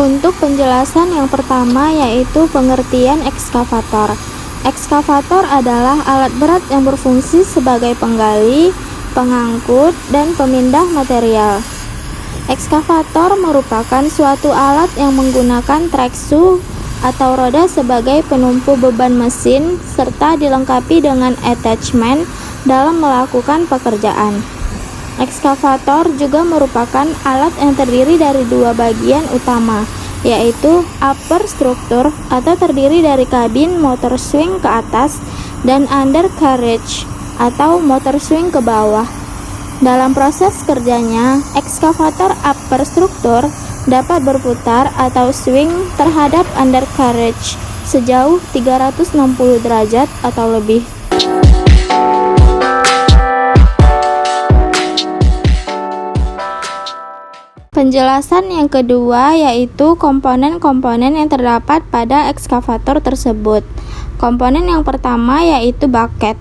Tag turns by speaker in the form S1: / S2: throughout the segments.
S1: Untuk penjelasan yang pertama yaitu pengertian ekskavator. Ekskavator adalah alat berat yang berfungsi sebagai penggali, pengangkut, dan pemindah material. Ekskavator merupakan suatu alat yang menggunakan treksu atau roda sebagai penumpu beban mesin serta dilengkapi dengan attachment dalam melakukan pekerjaan. Ekskavator juga merupakan alat yang terdiri dari dua bagian utama, yaitu upper structure atau terdiri dari kabin motor swing ke atas dan undercarriage atau motor swing ke bawah. Dalam proses kerjanya, ekskavator upper structure dapat berputar atau swing terhadap undercarriage sejauh 360 derajat atau lebih. Penjelasan yang kedua yaitu komponen-komponen yang terdapat pada ekskavator tersebut. Komponen yang pertama yaitu bucket.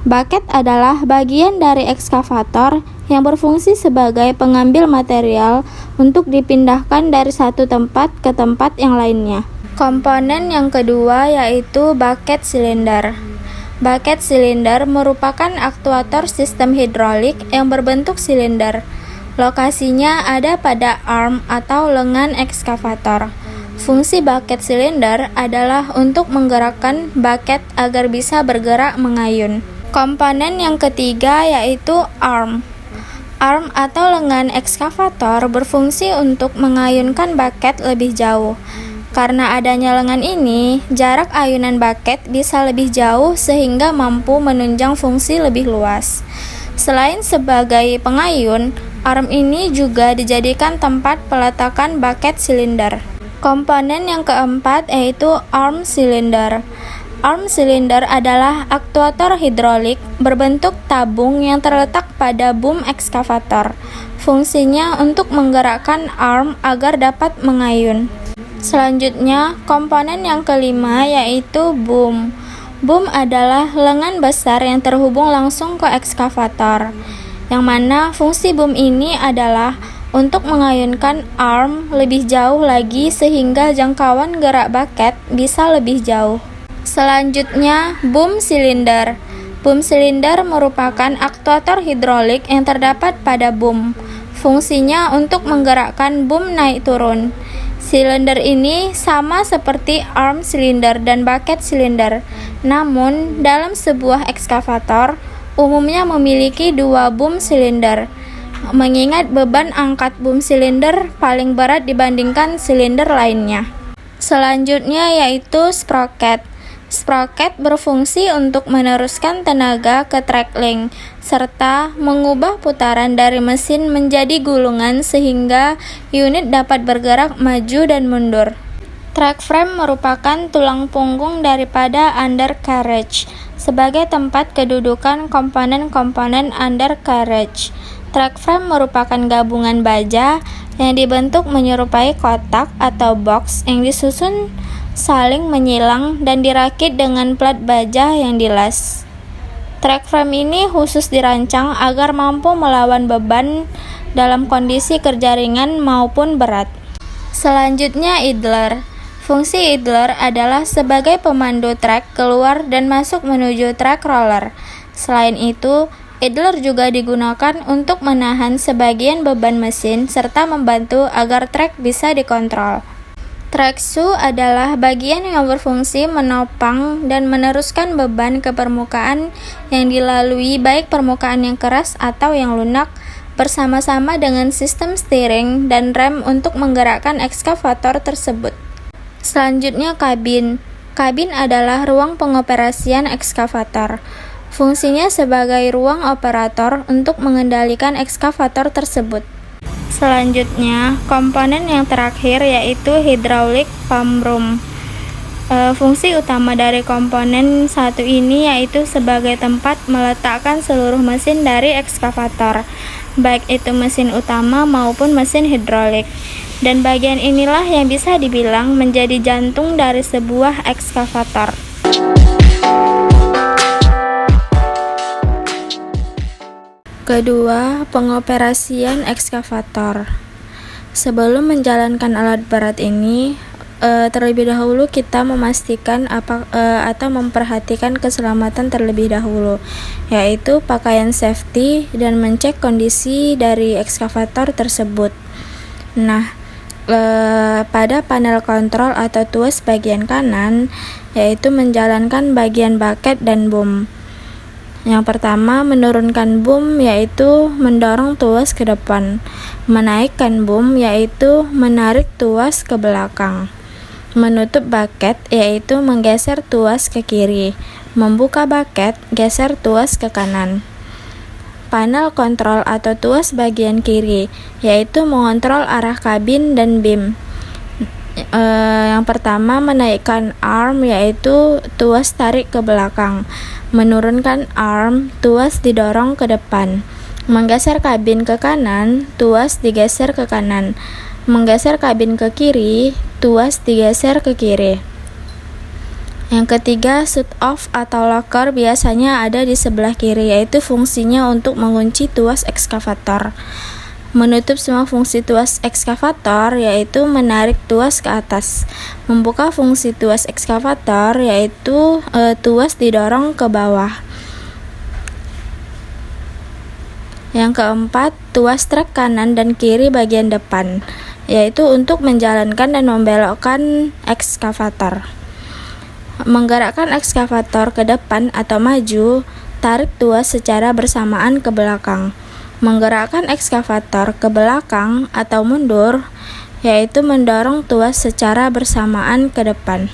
S1: Bucket adalah bagian dari ekskavator yang berfungsi sebagai pengambil material untuk dipindahkan dari satu tempat ke tempat yang lainnya. Komponen yang kedua yaitu bucket cylinder. Bucket cylinder merupakan aktuator sistem hidrolik yang berbentuk silinder. Lokasinya ada pada arm atau lengan ekskavator. Fungsi bucket cylinder adalah untuk menggerakkan bucket agar bisa bergerak mengayun. Komponen yang ketiga yaitu arm. Arm atau lengan ekskavator berfungsi untuk mengayunkan bucket lebih jauh. Karena adanya lengan ini, jarak ayunan bucket bisa lebih jauh sehingga mampu menunjang fungsi lebih luas. Selain sebagai pengayun, arm ini juga dijadikan tempat peletakan bucket silinder. Komponen yang keempat yaitu arm cylinder. Arm cylinder adalah aktuator hidrolik berbentuk tabung yang terletak pada boom ekskavator. Fungsinya untuk menggerakkan arm agar dapat mengayun. Selanjutnya, komponen yang kelima yaitu boom. Boom adalah lengan besar yang terhubung langsung ke ekskavator, yang mana fungsi boom ini adalah untuk mengayunkan arm lebih jauh lagi sehingga jangkauan gerak bucket bisa lebih jauh. Selanjutnya, boom cylinder. Boom cylinder merupakan aktuator hidrolik yang terdapat pada boom. Fungsinya untuk menggerakkan boom naik turun. Silinder ini sama seperti arm cylinder dan bucket cylinder. Namun, dalam sebuah ekskavator umumnya memiliki dua boom cylinder. Mengingat beban angkat boom cylinder paling berat dibandingkan silinder lainnya. Selanjutnya yaitu sprocket. Sprocket berfungsi untuk meneruskan tenaga ke track link serta mengubah putaran dari mesin menjadi gulungan sehingga unit dapat bergerak maju dan mundur. Track frame merupakan tulang punggung daripada undercarriage sebagai tempat kedudukan komponen-komponen undercarriage. Track frame merupakan gabungan baja yang dibentuk menyerupai kotak atau box yang disusun saling menyilang dan dirakit dengan plat baja yang dilas. Track frame ini khusus dirancang agar mampu melawan beban dalam kondisi kerja ringan maupun berat. Selanjutnya idler. Fungsi idler adalah sebagai pemandu trek keluar dan masuk menuju track roller. Selain itu, idler juga digunakan untuk menahan sebagian beban mesin serta membantu agar trek bisa dikontrol. Treksu adalah bagian yang berfungsi menopang dan meneruskan beban ke permukaan yang dilalui baik permukaan yang keras atau yang lunak bersama-sama dengan sistem steering dan rem untuk menggerakkan ekskavator tersebut. Selanjutnya kabin. Kabin adalah ruang pengoperasian ekskavator. Fungsinya sebagai ruang operator untuk mengendalikan ekskavator tersebut. Selanjutnya, komponen yang terakhir yaitu hydraulic pump room. Fungsi utama dari komponen satu ini yaitu sebagai tempat meletakkan seluruh mesin dari ekskavator, baik itu mesin utama maupun mesin hidrolik. Dan bagian inilah yang bisa dibilang menjadi jantung dari sebuah ekskavator. Kedua, pengoperasian ekskavator. Sebelum menjalankan alat berat ini, terlebih dahulu kita memastikan atau memperhatikan keselamatan terlebih dahulu, yaitu pakaian safety dan mengecek kondisi dari ekskavator tersebut. Nah, pada panel kontrol atau tuas bagian kanan, yaitu menjalankan bagian bucket dan boom. Yang pertama, menurunkan boom yaitu mendorong tuas ke depan. Menaikkan boom yaitu menarik tuas ke belakang. Menutup bucket yaitu menggeser tuas ke kiri. Membuka bucket, geser tuas ke kanan. Panel kontrol atau tuas bagian kiri yaitu mengontrol arah kabin dan beam. Yang pertama, menaikkan arm yaitu tuas tarik ke belakang. Menurunkan arm, tuas didorong ke depan. Menggeser kabin ke kanan, tuas digeser ke kanan. Menggeser kabin ke kiri, tuas digeser ke kiri. Yang ketiga, shut off atau locker biasanya ada di sebelah kiri, yaitu fungsinya untuk mengunci tuas ekskavator. Menutup semua fungsi tuas ekskavator yaitu menarik tuas ke atas. Membuka fungsi tuas ekskavator yaitu tuas didorong ke bawah. Yang keempat, tuas trek kanan dan kiri bagian depan, yaitu untuk menjalankan dan membelokkan ekskavator. Menggerakkan ekskavator ke depan atau maju, tarik tuas secara bersamaan ke belakang. Menggerakkan ekskavator ke belakang atau mundur, yaitu mendorong tuas secara bersamaan ke depan.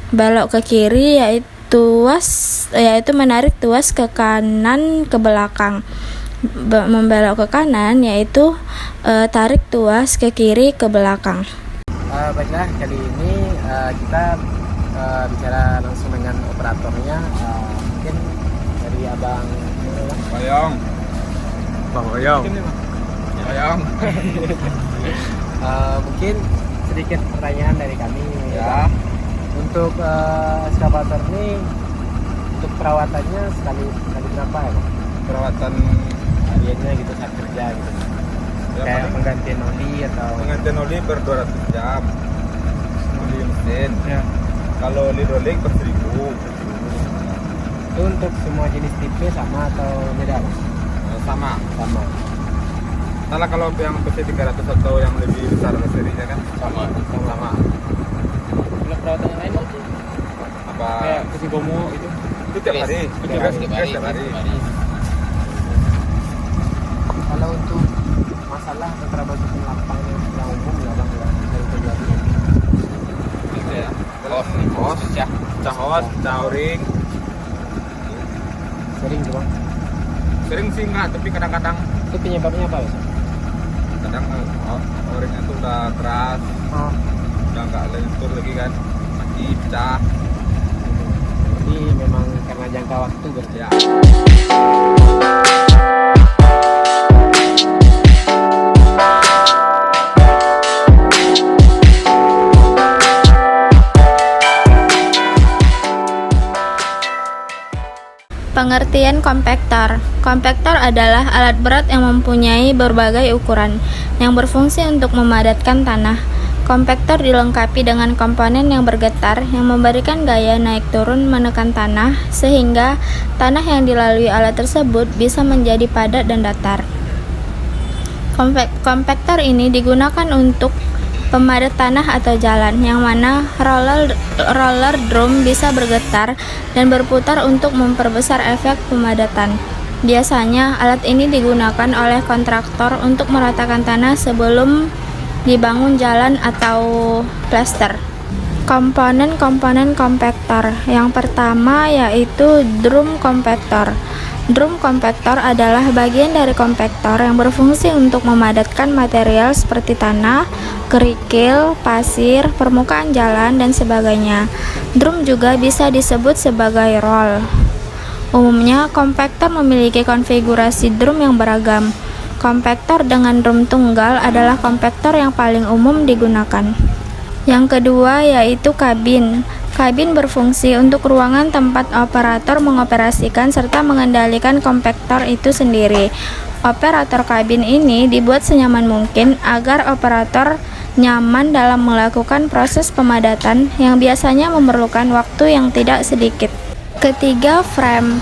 S1: Belok ke kiri yaitu menarik tuas ke kanan ke belakang. Membelok ke kanan yaitu tarik tuas ke kiri ke belakang.
S2: Baiklah, kali ini kita bicara langsung dengan operatornya. Mungkin dari Abang
S3: Bayong.
S2: Mungkin sedikit pertanyaan dari kami
S3: Ya.
S2: Untuk ekskavator ini, untuk perawatannya sekali berapa ya, Bang?
S3: Perawatan
S2: Hariannya gitu saat kerja gitu.
S3: ya,
S2: Kayak
S3: paling
S2: penggantian oli atau
S3: penggantian oli per 200 jam. Oli mesin.
S2: ya.
S3: Kalau oli rolling per 1000.
S2: Itu untuk semua jenis tipe sama atau beda, Bang?
S3: Sama.
S2: Sama.
S3: Salah kalau yang PC 300 atau yang lebih besar serinya kan?
S2: Sama.
S4: Kalau perawatan yang lain itu
S3: Apa?
S4: kayak kucing gomo itu
S3: Itu tiap hari.
S4: tiap hari.
S3: Tiap hari.
S2: Kalau untuk masalah keterlambatan lapang yang umum ya, Bang, ya, dari terjadi
S4: Gitu ya.
S3: Hos,
S4: ya.
S3: cahos, cauring.
S2: sering tuh, Bang.
S3: Sering sih enggak, tapi kadang-kadang
S2: Itu penyebabnya apa, Bang?
S3: kadang oringnya tuh udah keras, udah enggak lentur lagi kan, mati pecah.
S2: Jadi memang karena jangka waktu berarti.
S3: Ya.
S1: Pengertian kompaktor. Kompaktor adalah alat berat yang mempunyai berbagai ukuran, yang berfungsi untuk memadatkan tanah. Kompaktor dilengkapi dengan komponen yang bergetar, yang memberikan gaya naik turun menekan tanah, sehingga tanah yang dilalui alat tersebut bisa menjadi padat dan datar. Kompaktor ini digunakan untuk pemadat tanah atau jalan, yang mana roller drum bisa bergetar dan berputar untuk memperbesar efek pemadatan. Biasanya, alat ini digunakan oleh kontraktor untuk meratakan tanah sebelum dibangun jalan atau plester. Komponen-komponen kompaktor. Yang pertama yaitu drum kompaktor. Drum kompaktor adalah bagian dari kompaktor yang berfungsi untuk memadatkan material seperti tanah, kerikil, pasir, permukaan jalan, dan sebagainya. Drum juga bisa disebut sebagai roll. Umumnya, kompaktor memiliki konfigurasi drum yang beragam. Kompaktor dengan drum tunggal adalah kompaktor yang paling umum digunakan. Yang kedua yaitu kabin. Kabin berfungsi untuk ruangan tempat operator mengoperasikan serta mengendalikan kompaktor itu sendiri. Operator kabin ini dibuat senyaman mungkin agar operator nyaman dalam melakukan proses pemadatan yang biasanya memerlukan waktu yang tidak sedikit. Ketiga, frame.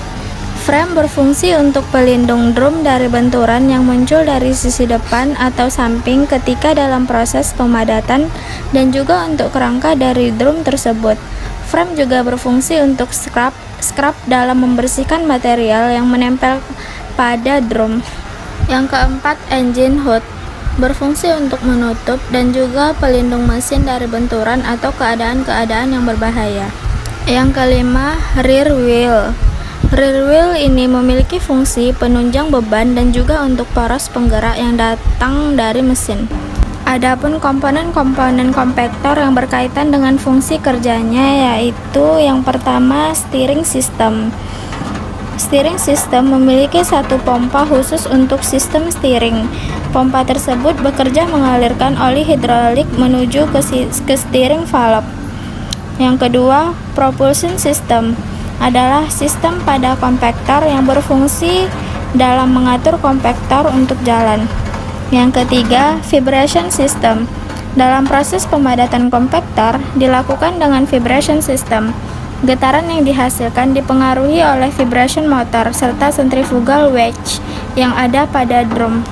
S1: Frame berfungsi untuk pelindung drum dari benturan yang muncul dari sisi depan atau samping ketika dalam proses pemadatan dan juga untuk kerangka dari drum tersebut. Frame juga berfungsi untuk scrap dalam membersihkan material yang menempel pada drum. Yang keempat, engine hood berfungsi untuk menutup dan juga pelindung mesin dari benturan atau keadaan-keadaan yang berbahaya. Yang kelima, rear wheel. Rear wheel ini memiliki fungsi penunjang beban dan juga untuk poros penggerak yang datang dari mesin. Adapun komponen-komponen kompaktor yang berkaitan dengan fungsi kerjanya yaitu yang pertama, steering system. Steering system memiliki satu pompa khusus untuk sistem steering. Pompa tersebut bekerja mengalirkan oli hidrolik menuju ke steering valve. Yang kedua, propulsion system adalah sistem pada kompaktor yang berfungsi dalam mengatur kompaktor untuk jalan. Yang ketiga, vibration system. Dalam proses pemadatan kompaktor dilakukan dengan vibration system. Getaran yang dihasilkan dipengaruhi oleh vibration motor serta centrifugal wedge yang ada pada drum.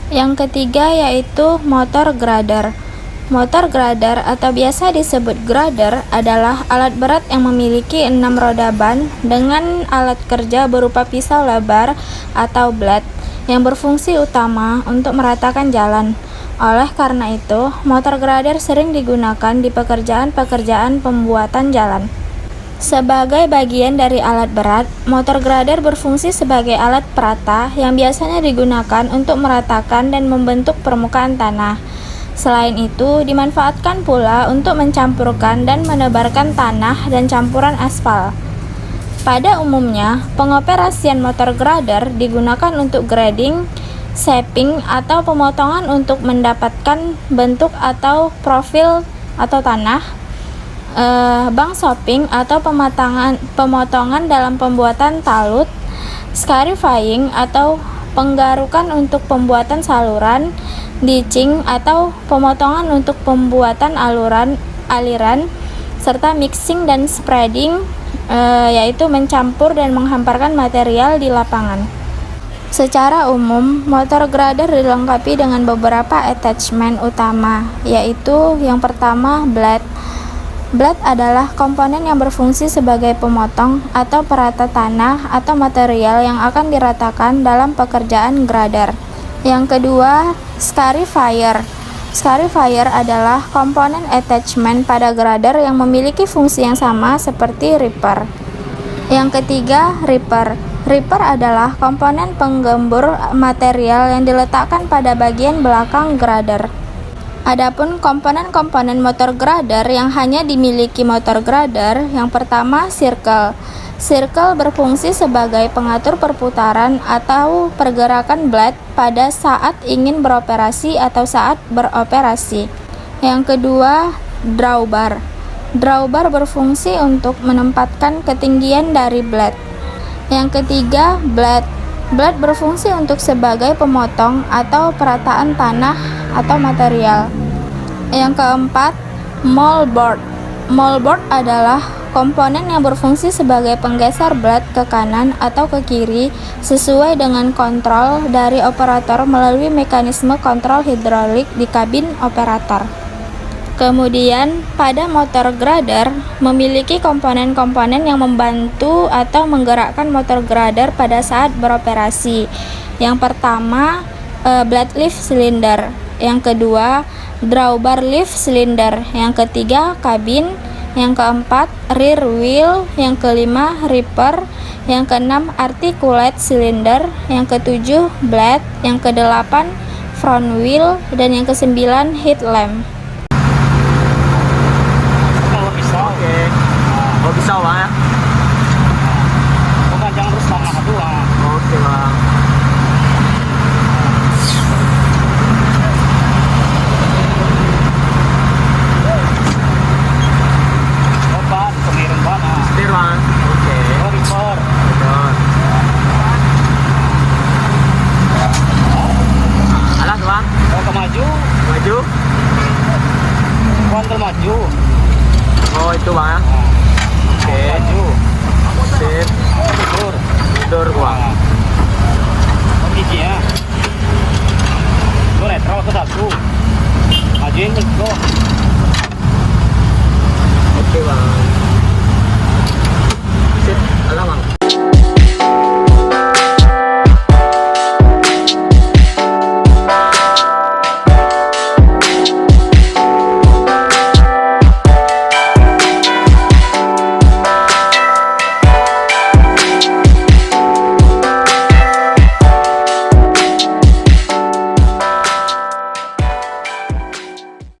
S1: Yang ketiga yaitu motor grader. Motor grader atau biasa disebut grader adalah alat berat yang memiliki 6 roda ban dengan alat kerja berupa pisau lebar atau blade yang berfungsi utama untuk meratakan jalan. Oleh karena itu, motor grader sering digunakan di pekerjaan-pekerjaan pembuatan jalan. Sebagai bagian dari alat berat, motor grader berfungsi sebagai alat perata yang biasanya digunakan untuk meratakan dan membentuk permukaan tanah. Selain itu, dimanfaatkan pula untuk mencampurkan dan menebarkan tanah dan campuran aspal. Pada umumnya, pengoperasian motor grader digunakan untuk grading, shaping, atau pemotongan untuk mendapatkan bentuk atau profil atau tanah, bank shaping atau pemotongan dalam pembuatan talut, scarifying atau penggarukan untuk pembuatan saluran, ditching atau pemotongan untuk pembuatan aliran, serta mixing dan spreading, yaitu mencampur dan menghamparkan material di lapangan. Secara umum, motor grader dilengkapi dengan beberapa attachment utama, yaitu yang pertama, blade. Blade adalah komponen yang berfungsi sebagai pemotong atau perata tanah atau material yang akan diratakan dalam pekerjaan grader. Yang kedua, scarifier. Scarifier adalah komponen attachment pada grader yang memiliki fungsi yang sama seperti ripper. Yang ketiga, ripper. Ripper adalah komponen penggembur material yang diletakkan pada bagian belakang grader. Adapun komponen-komponen motor grader yang hanya dimiliki motor grader, yang pertama, circle. Circle berfungsi sebagai pengatur perputaran atau pergerakan blade pada saat ingin beroperasi atau saat beroperasi. Yang kedua, drawbar. Drawbar berfungsi untuk menempatkan ketinggian dari blade. Yang ketiga, blade. Blade berfungsi untuk sebagai pemotong atau perataan tanah atau material. Yang keempat, moldboard. Moldboard adalah komponen yang berfungsi sebagai penggeser blade ke kanan atau ke kiri sesuai dengan kontrol dari operator melalui mekanisme kontrol hidrolik di kabin operator. Kemudian, pada motor grader memiliki komponen-komponen yang membantu atau menggerakkan motor grader pada saat beroperasi. Yang pertama, blade lift cylinder. Yang kedua, drawbar lift cylinder. Yang ketiga, kabin. Yang keempat, rear wheel. Yang kelima, ripper. Yang keenam, articulate cylinder. Yang ketujuh, blade. Yang kedelapan, front wheel. Dan yang kesembilan, headlamp.
S2: Oke. Oh, pisau Bang ya.